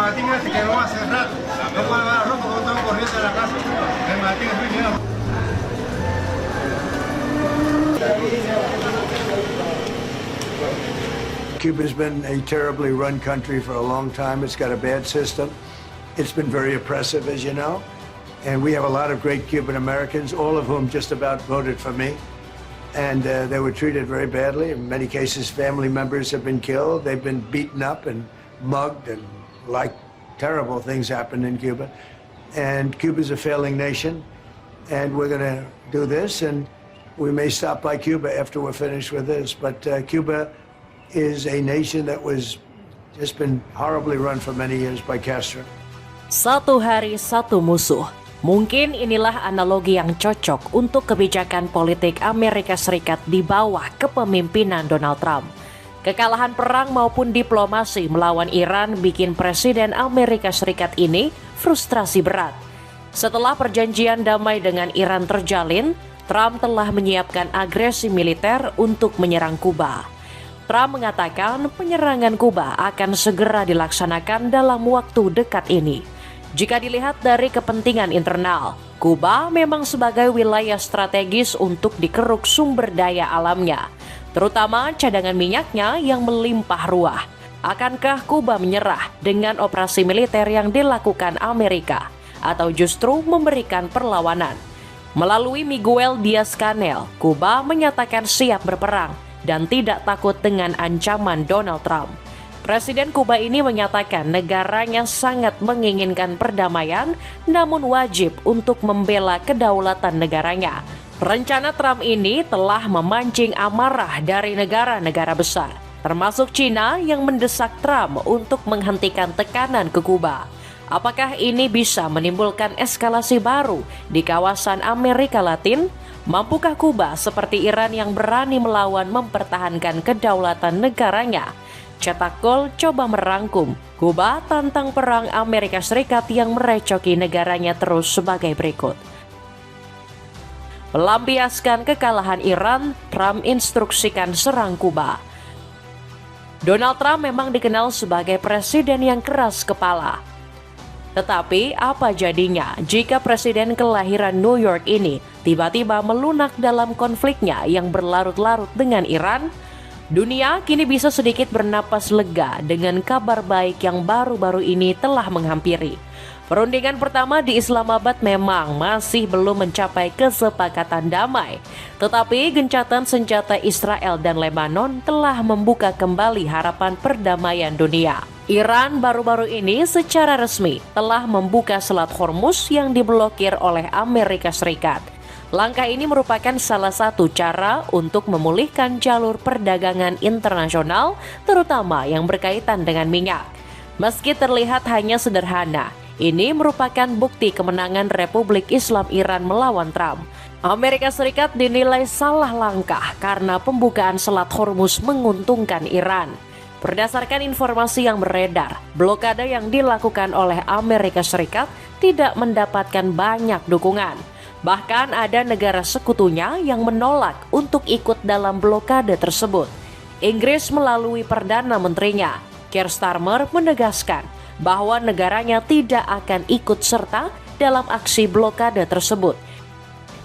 Martín se quedó hace rato. No puedo lavar la ropa porque tengo corriente en la casa. El Martín es muy bien. Cuba's been a terribly run country for a long time. It's got a bad system. It's been very oppressive, as you know. And we have a lot of great Cuban Americans, all of whom just about voted for me. And they were treated very badly. In many cases, family members have been killed. They've been beaten up and mugged, and like terrible things happened in Cuba. And Cuba's a failing nation. And we're going to do this, and we may stop by Cuba after we're finished with this. But Cuba is a nation that was just been horribly run for many years by Castro. Satu hari satu musuh. Mungkin inilah analogi yang cocok untuk kebijakan politik Amerika Serikat di bawah kepemimpinan Donald Trump. Kekalahan perang maupun diplomasi melawan Iran bikin Presiden Amerika Serikat ini frustrasi berat. Setelah perjanjian damai dengan Iran terjalin, Trump telah menyiapkan agresi militer untuk menyerang Kuba. Trump mengatakan penyerangan Kuba akan segera dilaksanakan dalam waktu dekat ini. Jika dilihat dari kepentingan internal, Kuba memang sebagai wilayah strategis untuk dikeruk sumber daya alamnya, terutama cadangan minyaknya yang melimpah ruah. Akankah Kuba menyerah dengan operasi militer yang dilakukan Amerika, atau justru memberikan perlawanan? Melalui Miguel Diaz-Canel, Kuba menyatakan siap berperang dan tidak takut dengan ancaman Donald Trump. Presiden Kuba ini menyatakan negaranya sangat menginginkan perdamaian, namun wajib untuk membela kedaulatan negaranya. Rencana Trump ini telah memancing amarah dari negara-negara besar, termasuk China yang mendesak Trump untuk menghentikan tekanan ke Kuba. Apakah ini bisa menimbulkan eskalasi baru di kawasan Amerika Latin? Mampukah Kuba seperti Iran yang berani melawan mempertahankan kedaulatan negaranya? Cetak Gol coba merangkum Kuba tantang perang Amerika Serikat yang merecoki negaranya terus sebagai berikut. Melampiaskan kekalahan Iran, Trump instruksikan serang Kuba. Donald Trump memang dikenal sebagai presiden yang keras kepala. Tetapi apa jadinya jika presiden kelahiran New York ini tiba-tiba melunak dalam konfliknya yang berlarut-larut dengan Iran? Dunia kini bisa sedikit bernapas lega dengan kabar baik yang baru-baru ini telah menghampiri. Perundingan pertama di Islamabad memang masih belum mencapai kesepakatan damai, tetapi gencatan senjata Israel dan Lebanon telah membuka kembali harapan perdamaian dunia. Iran baru-baru ini secara resmi telah membuka Selat Hormuz yang diblokir oleh Amerika Serikat. Langkah ini merupakan salah satu cara untuk memulihkan jalur perdagangan internasional, terutama yang berkaitan dengan minyak. Meski terlihat hanya sederhana, ini merupakan bukti kemenangan Republik Islam Iran melawan Trump. Amerika Serikat dinilai salah langkah karena pembukaan Selat Hormuz menguntungkan Iran. Berdasarkan informasi yang beredar, blokade yang dilakukan oleh Amerika Serikat tidak mendapatkan banyak dukungan. Bahkan ada negara sekutunya yang menolak untuk ikut dalam blokade tersebut. Inggris melalui Perdana Menterinya, Keir Starmer, menegaskan bahwa negaranya tidak akan ikut serta dalam aksi blokade tersebut.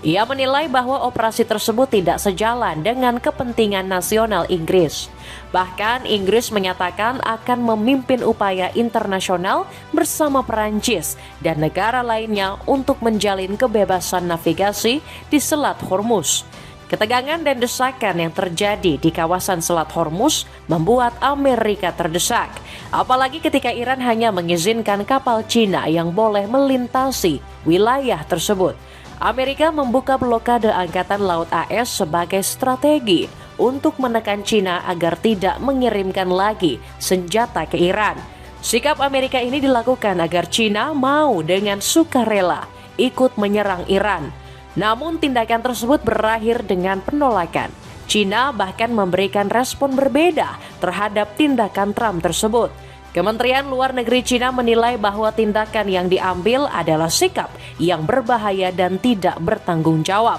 Ia menilai bahwa operasi tersebut tidak sejalan dengan kepentingan nasional Inggris. Bahkan Inggris menyatakan akan memimpin upaya internasional bersama Perancis dan negara lainnya untuk menjalin kebebasan navigasi di Selat Hormuz. Ketegangan dan desakan yang terjadi di kawasan Selat Hormuz membuat Amerika terdesak, apalagi ketika Iran hanya mengizinkan kapal Cina yang boleh melintasi wilayah tersebut. Amerika membuka blokade Angkatan Laut AS sebagai strategi untuk menekan Cina agar tidak mengirimkan lagi senjata ke Iran. Sikap Amerika ini dilakukan agar Cina mau dengan sukarela ikut menyerang Iran. Namun tindakan tersebut berakhir dengan penolakan. Cina bahkan memberikan respon berbeda terhadap tindakan Trump tersebut. Kementerian Luar Negeri Cina menilai bahwa tindakan yang diambil adalah sikap yang berbahaya dan tidak bertanggung jawab.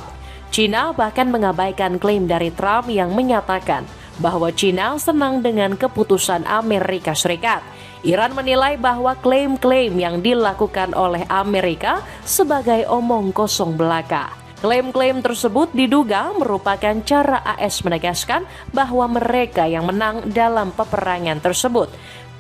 Cina bahkan mengabaikan klaim dari Trump yang menyatakan bahwa Cina senang dengan keputusan Amerika Serikat. Iran menilai bahwa klaim-klaim yang dilakukan oleh Amerika sebagai omong kosong belaka. Klaim-klaim tersebut diduga merupakan cara AS menegaskan bahwa mereka yang menang dalam peperangan tersebut.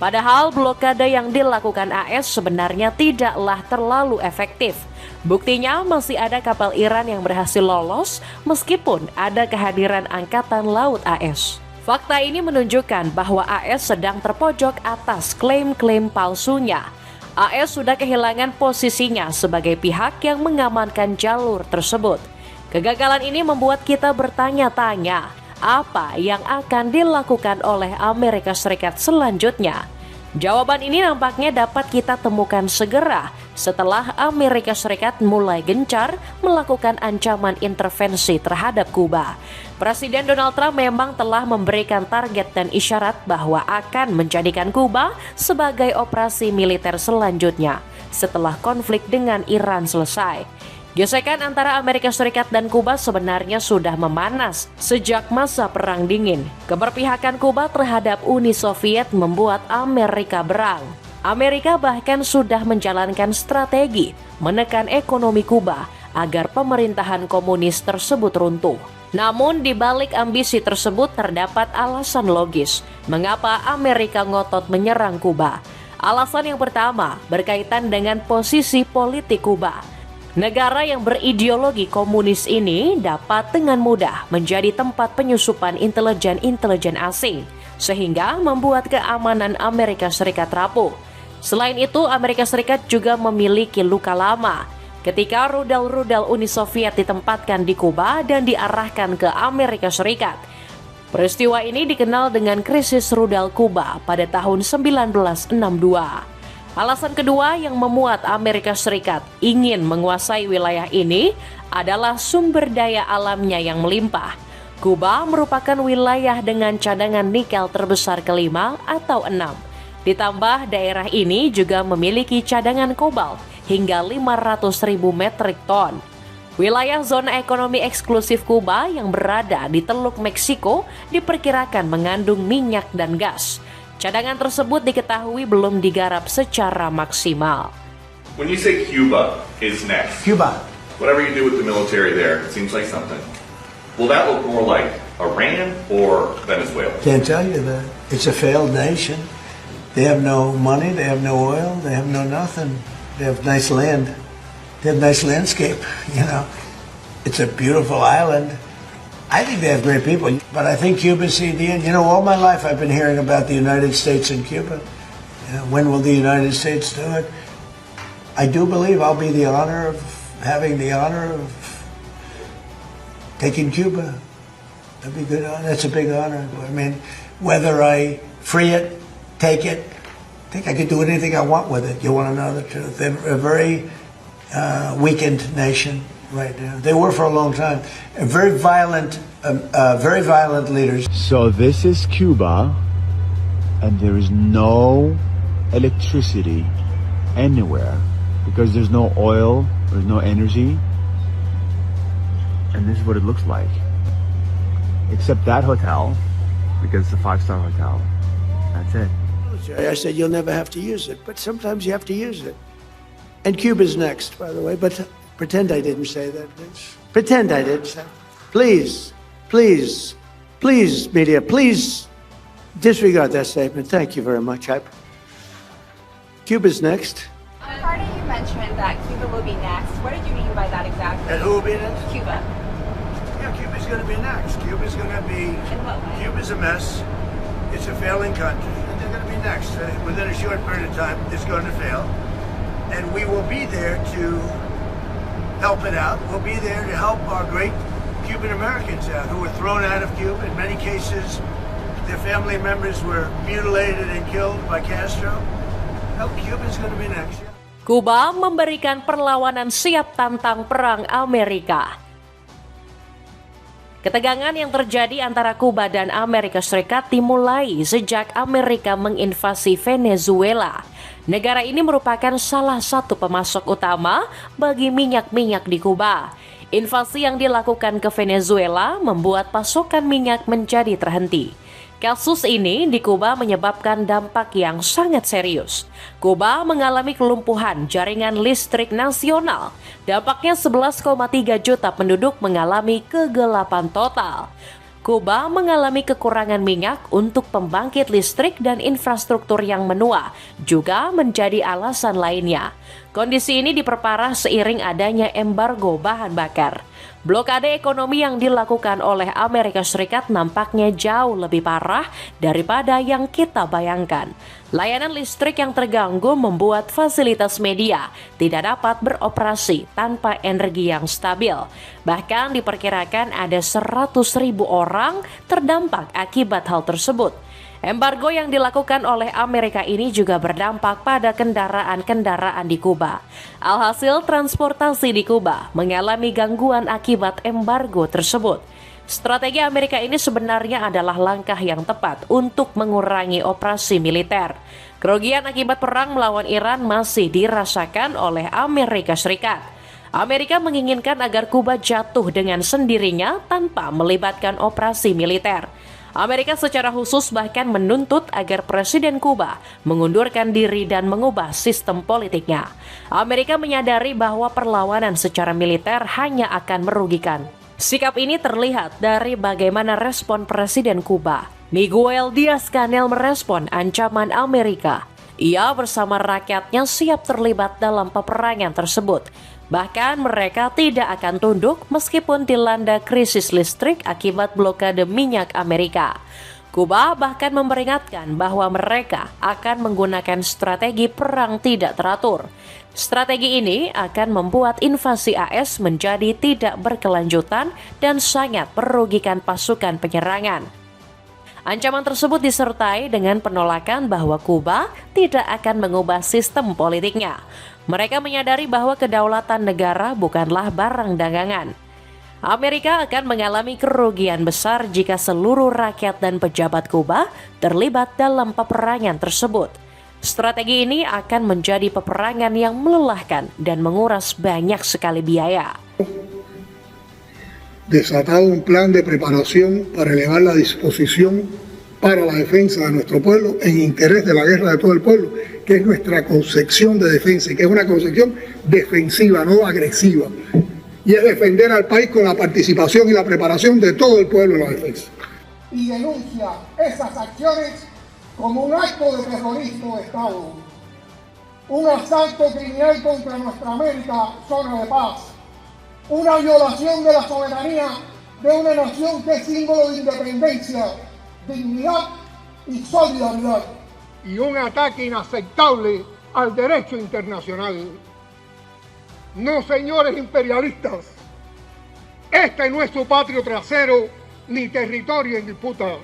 Padahal blokade yang dilakukan AS sebenarnya tidaklah terlalu efektif. Buktinya masih ada kapal Iran yang berhasil lolos meskipun ada kehadiran Angkatan Laut AS. Fakta ini menunjukkan bahwa AS sedang terpojok atas klaim-klaim palsunya. AS sudah kehilangan posisinya sebagai pihak yang mengamankan jalur tersebut. Kegagalan ini membuat kita bertanya-tanya, apa yang akan dilakukan oleh Amerika Serikat selanjutnya? Jawaban ini nampaknya dapat kita temukan segera setelah Amerika Serikat mulai gencar melakukan ancaman intervensi terhadap Kuba. Presiden Donald Trump memang telah memberikan target dan isyarat bahwa akan menjadikan Kuba sebagai operasi militer selanjutnya setelah konflik dengan Iran selesai. Gesekan antara Amerika Serikat dan Kuba sebenarnya sudah memanas sejak masa Perang Dingin. Keberpihakan Kuba terhadap Uni Soviet membuat Amerika berang. Amerika bahkan sudah menjalankan strategi menekan ekonomi Kuba agar pemerintahan komunis tersebut runtuh. Namun di balik ambisi tersebut terdapat alasan logis mengapa Amerika ngotot menyerang Kuba. Alasan yang pertama berkaitan dengan posisi politik Kuba. Negara yang berideologi komunis ini dapat dengan mudah menjadi tempat penyusupan intelijen asing, sehingga membuat keamanan Amerika Serikat rapuh. Selain itu, Amerika Serikat juga memiliki luka lama ketika rudal-rudal Uni Soviet ditempatkan di Kuba dan diarahkan ke Amerika Serikat. Peristiwa ini dikenal dengan krisis rudal Kuba pada tahun 1962. Alasan kedua yang memuat Amerika Serikat ingin menguasai wilayah ini adalah sumber daya alamnya yang melimpah. Kuba merupakan wilayah dengan cadangan nikel terbesar kelima atau 6. Ditambah daerah ini juga memiliki cadangan kobalt hingga 500.000 metrik ton. Wilayah zona ekonomi eksklusif Kuba yang berada di Teluk Meksiko diperkirakan mengandung minyak dan gas. Cadangan tersebut diketahui belum digarap secara maksimal. When you say Cuba is next, Cuba. whatever you do with the military there, it seems like something. Will that look more like Iran or Venezuela? Can't tell you that. It's a failed nation. They have no money, they have no oil, they have no nothing. They have nice land. They have nice landscape, you know. It's a beautiful island. I think they have great people, but I think Cuba's the end. You know, all my life I've been hearing about the United States and Cuba. You know, when will the United States do it? I do believe I'll be having the honor of taking Cuba. That'd be good. That's a big honor. I mean, whether I free it, take it, I think I could do anything I want with it. You want to know the truth? They're a very weakened nation right now. They were for a long time. Very violent leaders. So this is Cuba, and there is no electricity anywhere because there's no oil, there's no energy, and this is what it looks like. Except that hotel, because it's a 5-star hotel. That's it. I said you'll never have to use it, but sometimes you have to use it. And Cuba's next, by the way, but pretend I didn't say that, please. Pretend I didn't say. Please, please, please, media, please disregard that statement. Thank you very much. Cuba's next. Carter, you mentioned that Cuba will be next. What did you mean by that exactly? And who will be next? Cuba. Yeah, Cuba's going to be next. Cuba's going to be. In what way? Cuba's a mess. It's a failing country, and they're going to be next. Within a short period of time, it's going to fail. And we will be there to help it out. We'll be there to help our great Cuban Americans out who were thrown out of Cuba. In many cases, their family members were mutilated and killed by Castro. Help Cuba's going to be next. Kuba memberikan perlawanan siap tantang perang Amerika. Ketegangan yang terjadi antara Kuba dan Amerika Serikat dimulai sejak Amerika menginvasi Venezuela. Negara ini merupakan salah satu pemasok utama bagi minyak di Kuba. Invasi yang dilakukan ke Venezuela membuat pasokan minyak menjadi terhenti. Kasus ini di Kuba menyebabkan dampak yang sangat serius. Kuba mengalami kelumpuhan jaringan listrik nasional. Dampaknya 11,3 juta penduduk mengalami kegelapan total. Kuba mengalami kekurangan minyak untuk pembangkit listrik dan infrastruktur yang menua, juga menjadi alasan lainnya. Kondisi ini diperparah seiring adanya embargo bahan bakar. Blokade ekonomi yang dilakukan oleh Amerika Serikat nampaknya jauh lebih parah daripada yang kita bayangkan. Layanan listrik yang terganggu membuat fasilitas media tidak dapat beroperasi tanpa energi yang stabil. Bahkan diperkirakan ada 100.000 orang terdampak akibat hal tersebut. Embargo yang dilakukan oleh Amerika ini juga berdampak pada kendaraan-kendaraan di Kuba. Alhasil, transportasi di Kuba mengalami gangguan akibat embargo tersebut. Strategi Amerika ini sebenarnya adalah langkah yang tepat untuk mengurangi operasi militer. Kerugian akibat perang melawan Iran masih dirasakan oleh Amerika Serikat. Amerika menginginkan agar Kuba jatuh dengan sendirinya tanpa melibatkan operasi militer. Amerika secara khusus bahkan menuntut agar Presiden Kuba mengundurkan diri dan mengubah sistem politiknya. Amerika menyadari bahwa perlawanan secara militer hanya akan merugikan. Sikap ini terlihat dari bagaimana respon Presiden Kuba. Miguel Diaz-Canel merespon ancaman Amerika. Ia bersama rakyatnya siap terlibat dalam peperangan tersebut. Bahkan mereka tidak akan tunduk meskipun dilanda krisis listrik akibat blokade minyak Amerika. Kuba bahkan memperingatkan bahwa mereka akan menggunakan strategi perang tidak teratur. Strategi ini akan membuat invasi AS menjadi tidak berkelanjutan dan sangat merugikan pasukan penyerangan. Ancaman tersebut disertai dengan penolakan bahwa Kuba tidak akan mengubah sistem politiknya. Mereka menyadari bahwa kedaulatan negara bukanlah barang dagangan. Amerika akan mengalami kerugian besar jika seluruh rakyat dan pejabat Kuba terlibat dalam peperangan tersebut. Strategi ini akan menjadi peperangan yang melelahkan dan menguras banyak sekali biaya. Desatado un plan de preparación para elevar la disposición para la defensa de nuestro pueblo en interés de la guerra de todo el pueblo, que es nuestra concepción de defensa, y que es una concepción defensiva, no agresiva, y es defender al país con la participación y la preparación de todo el pueblo en la defensa. Y denuncia esas acciones como un acto de terrorismo de Estado, un asalto criminal contra nuestra América, zona de paz, una violación de la soberanía de una nación que es símbolo de independencia, dignidad y solidaridad. Y un ataque inaceptable al derecho internacional. No, señores imperialistas, este no es su patrio trasero ni territorio en disputa.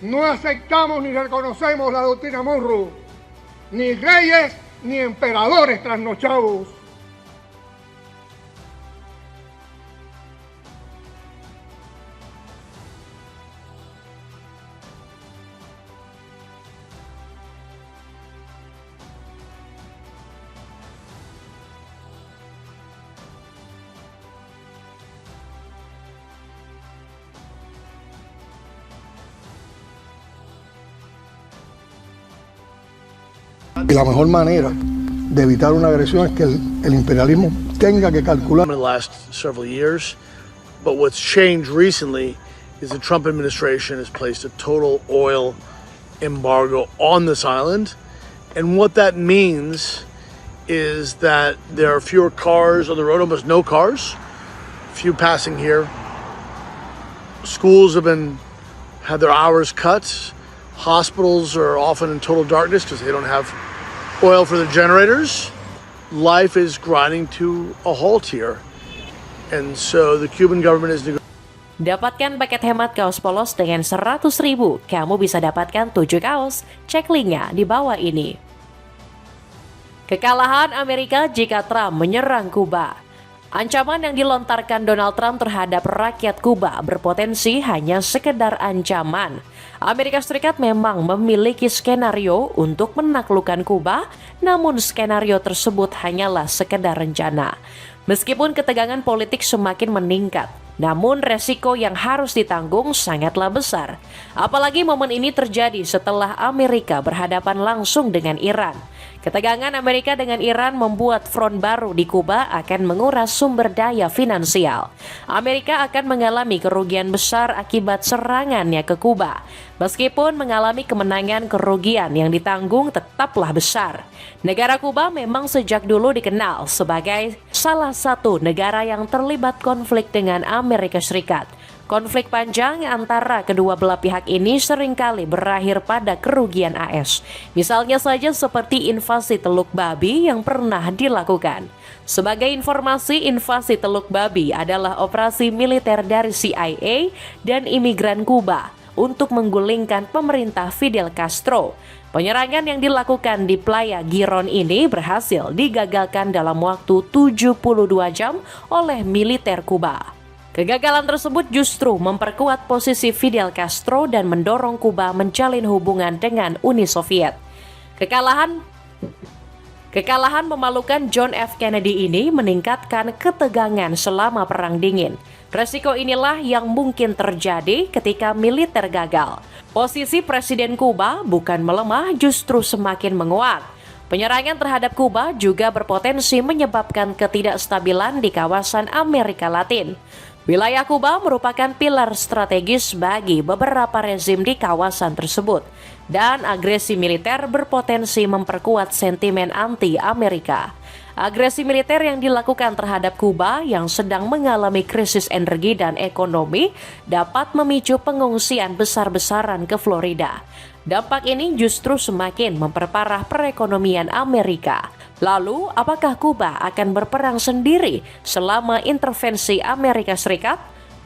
No aceptamos ni reconocemos la doctrina Monroe, ni reyes ni emperadores trasnochados. Y la mejor manera de evitar una agresión es que el imperialismo tenga que calcular. In the last several years, but what's changed recently is the Trump administration has placed a total oil embargo on this island, and what that means is that there are fewer cars on the road, almost no cars, few passing here. Schools have had their hours cut. Hospitals are often in total darkness because they don't have oil for the generators. Life is grinding to a halt here. And so the Cuban government is Dapatkan paket hemat kaos polos dengan 100.000. Kamu bisa dapatkan 7 kaos. Cek linknya di bawah ini. Kekalahan Amerika jika Trump menyerang Kuba. Ancaman yang dilontarkan Donald Trump terhadap rakyat Kuba berpotensi hanya sekedar ancaman. Amerika Serikat memang memiliki skenario untuk menaklukkan Kuba, namun skenario tersebut hanyalah sekedar rencana. Meskipun ketegangan politik semakin meningkat, namun resiko yang harus ditanggung sangatlah besar. Apalagi momen ini terjadi setelah Amerika berhadapan langsung dengan Iran. Ketegangan Amerika dengan Iran membuat front baru di Kuba akan menguras sumber daya finansial. Amerika akan mengalami kerugian besar akibat serangannya ke Kuba. Meskipun mengalami kemenangan, kerugian yang ditanggung tetaplah besar. Negara Kuba memang sejak dulu dikenal sebagai salah satu negara yang terlibat konflik dengan Amerika Serikat. Konflik panjang antara kedua belah pihak ini seringkali berakhir pada kerugian AS. Misalnya saja seperti invasi Teluk Babi yang pernah dilakukan. Sebagai informasi, invasi Teluk Babi adalah operasi militer dari CIA dan imigran Kuba untuk menggulingkan pemerintah Fidel Castro. Penyerangan yang dilakukan di Playa Giron ini berhasil digagalkan dalam waktu 72 jam oleh militer Kuba. Kegagalan tersebut justru memperkuat posisi Fidel Castro dan mendorong Kuba menjalin hubungan dengan Uni Soviet. Kekalahan memalukan John F. Kennedy ini meningkatkan ketegangan selama Perang Dingin. Resiko inilah yang mungkin terjadi ketika militer gagal. Posisi Presiden Kuba bukan melemah, justru semakin menguat. Penyerangan terhadap Kuba juga berpotensi menyebabkan ketidakstabilan di kawasan Amerika Latin. Wilayah Kuba merupakan pilar strategis bagi beberapa rezim di kawasan tersebut, dan agresi militer berpotensi memperkuat sentimen anti-Amerika. Agresi militer yang dilakukan terhadap Kuba yang sedang mengalami krisis energi dan ekonomi dapat memicu pengungsian besar-besaran ke Florida. Dampak ini justru semakin memperparah perekonomian Amerika. Lalu, apakah Kuba akan berperang sendiri selama intervensi Amerika Serikat?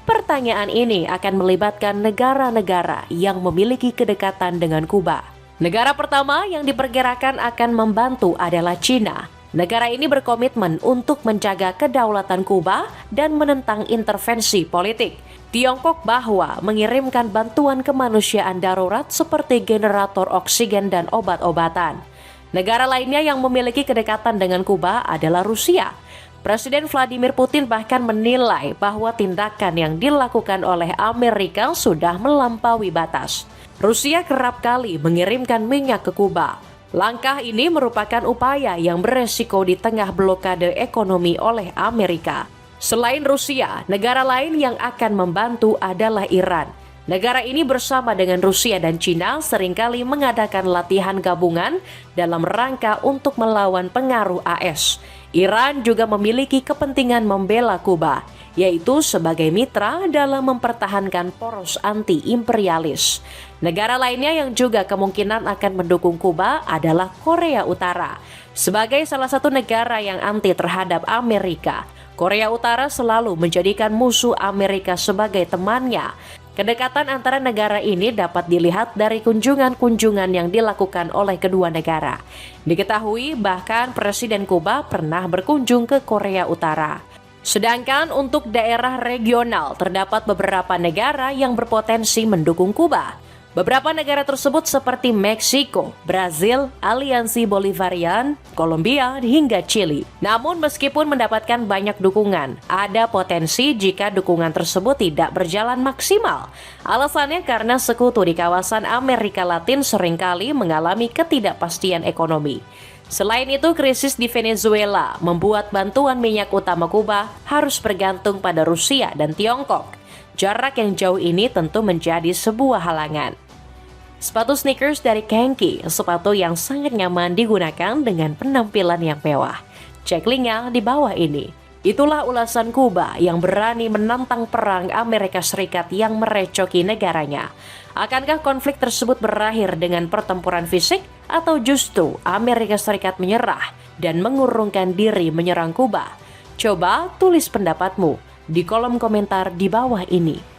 Pertanyaan ini akan melibatkan negara-negara yang memiliki kedekatan dengan Kuba. Negara pertama yang diperkirakan akan membantu adalah China. Negara ini berkomitmen untuk menjaga kedaulatan Kuba dan menentang intervensi politik. Tiongkok bahwa mengirimkan bantuan kemanusiaan darurat seperti generator oksigen dan obat-obatan. Negara lainnya yang memiliki kedekatan dengan Kuba adalah Rusia. Presiden Vladimir Putin bahkan menilai bahwa tindakan yang dilakukan oleh Amerika sudah melampaui batas. Rusia kerap kali mengirimkan minyak ke Kuba. Langkah ini merupakan upaya yang beresiko di tengah blokade ekonomi oleh Amerika. Selain Rusia, negara lain yang akan membantu adalah Iran. Negara ini bersama dengan Rusia dan Cina seringkali mengadakan latihan gabungan dalam rangka untuk melawan pengaruh AS. Iran juga memiliki kepentingan membela Kuba, yaitu sebagai mitra dalam mempertahankan poros anti-imperialis. Negara lainnya yang juga kemungkinan akan mendukung Kuba adalah Korea Utara. Sebagai salah satu negara yang anti terhadap Amerika, Korea Utara selalu menjadikan musuh Amerika sebagai temannya. Kedekatan antara negara ini dapat dilihat dari kunjungan-kunjungan yang dilakukan oleh kedua negara. Diketahui bahkan Presiden Kuba pernah berkunjung ke Korea Utara. Sedangkan untuk daerah regional terdapat beberapa negara yang berpotensi mendukung Kuba. Beberapa negara tersebut seperti Meksiko, Brazil, Aliansi Bolivarian, Kolombia, hingga Chili. Namun meskipun mendapatkan banyak dukungan, ada potensi jika dukungan tersebut tidak berjalan maksimal. Alasannya karena sekutu di kawasan Amerika Latin seringkali mengalami ketidakpastian ekonomi. Selain itu, krisis di Venezuela membuat bantuan minyak utama Kuba harus bergantung pada Rusia dan Tiongkok. Jarak yang jauh ini tentu menjadi sebuah halangan. Sepatu sneakers dari Kenki, sepatu yang sangat nyaman digunakan dengan penampilan yang mewah. Cek linknya di bawah ini. Itulah ulasan Kuba yang berani menantang perang Amerika Serikat yang merecoki negaranya. Akankah konflik tersebut berakhir dengan pertempuran fisik atau justru Amerika Serikat menyerah dan mengurungkan diri menyerang Kuba? Coba tulis pendapatmu di kolom komentar di bawah ini.